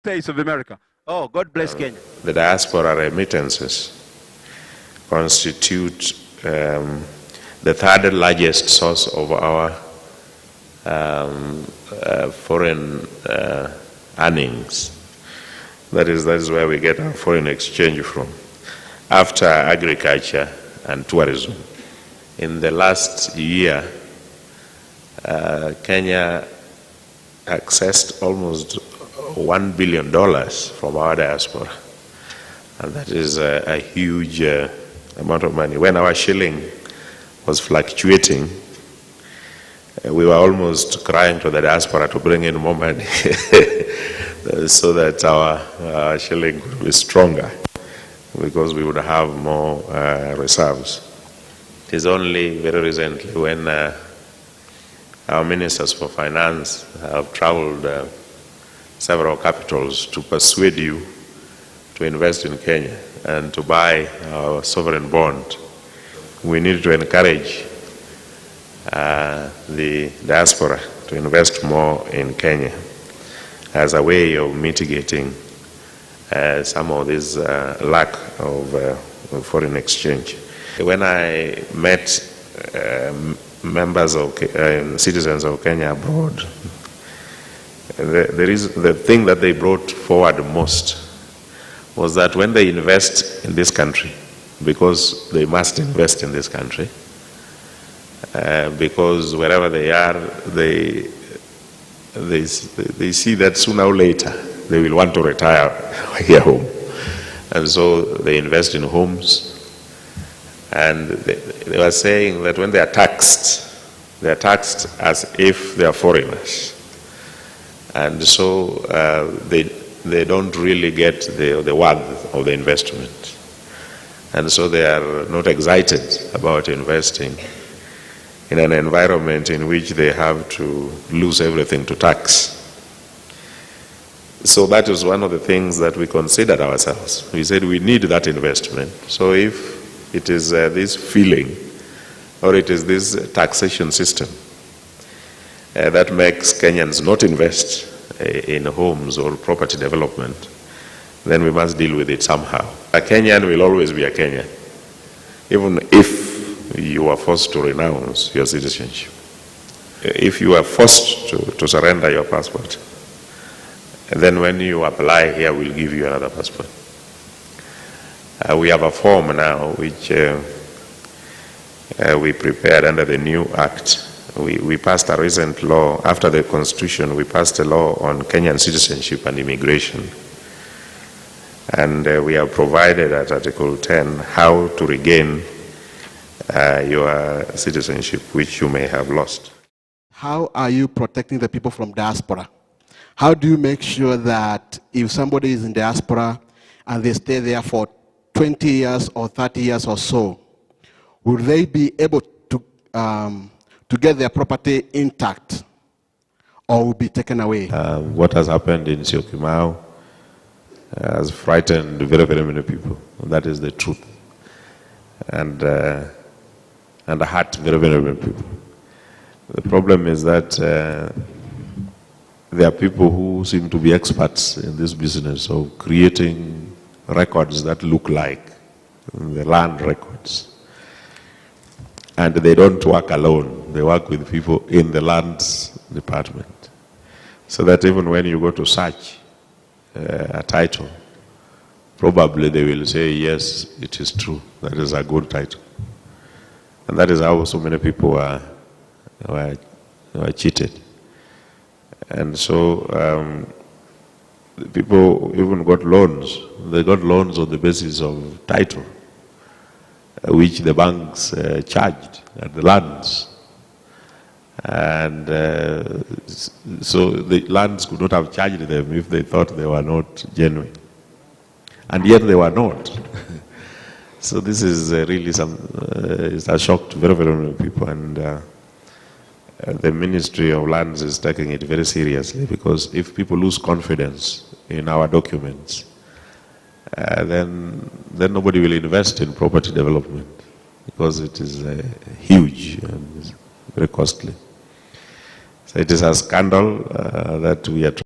States of America. Oh, God bless Kenya. The diaspora remittances constitute the third largest source of our foreign earnings. That is where we get our foreign exchange from, after agriculture and tourism. In the last year, Kenya accessed almost $1 billion from our diaspora. And that is a huge amount of money. When our shilling was fluctuating, we were almost crying to the diaspora to bring in more money so that our shilling would be stronger, because we would have more reserves. It is only very recently when our ministers for finance have traveled several capitals to persuade you to invest in Kenya and to buy our sovereign bond. We need to encourage the diaspora to invest more in Kenya as a way of mitigating some of this lack of foreign exchange. When I met members of citizens of Kenya abroad, the thing that they brought forward most was that when they invest in this country, because they must invest in this country, because wherever they are, they see that sooner or later they will want to retire here home. And so they invest in homes. And they were saying that when they are taxed as if they are foreigners. And so they don't really get the worth of the investment. And so they are not excited about investing in an environment in which they have to lose everything to tax. So that is one of the things that we considered ourselves. We said we need that investment. So if it is this feeling, or it is this taxation system that makes Kenyans not invest in homes or property development, then we must deal with it somehow. A Kenyan will always be a Kenyan, even if you are forced to renounce your citizenship. If you are forced to surrender your passport, and then when you apply here, we'll give you another passport. We have a form now which we prepared under the new act. We passed a recent law. After the Constitution, we passed a law on Kenyan citizenship and immigration. And we have provided at Article 10 how to regain your citizenship, which you may have lost. How are you protecting the people from diaspora? How do you make sure that if somebody is in diaspora and they stay there for 20 years or 30 years or so, will they be able to get their property intact, or will be taken away? What has happened in Syokimau has frightened very, very many people. That is the truth. And hurt very, very many people. The problem is that there are people who seem to be experts in this business of creating records that look like the land records. And they don't work alone. They work with people in the lands department. So that even when you go to search a title, probably they will say, yes, it is true. That is a good title. And that is how so many people were cheated. And so people even got loans. They got loans on the basis of title, which the banks charged at the lands. And so the lands could not have charged them if they thought they were not genuine. And yet they were not. So this is really it's a shock to very, very many people. And the Ministry of Lands is taking it very seriously, because if people lose confidence in our documents, then nobody will invest in property development, because it is huge and very costly. So it is a scandal that we are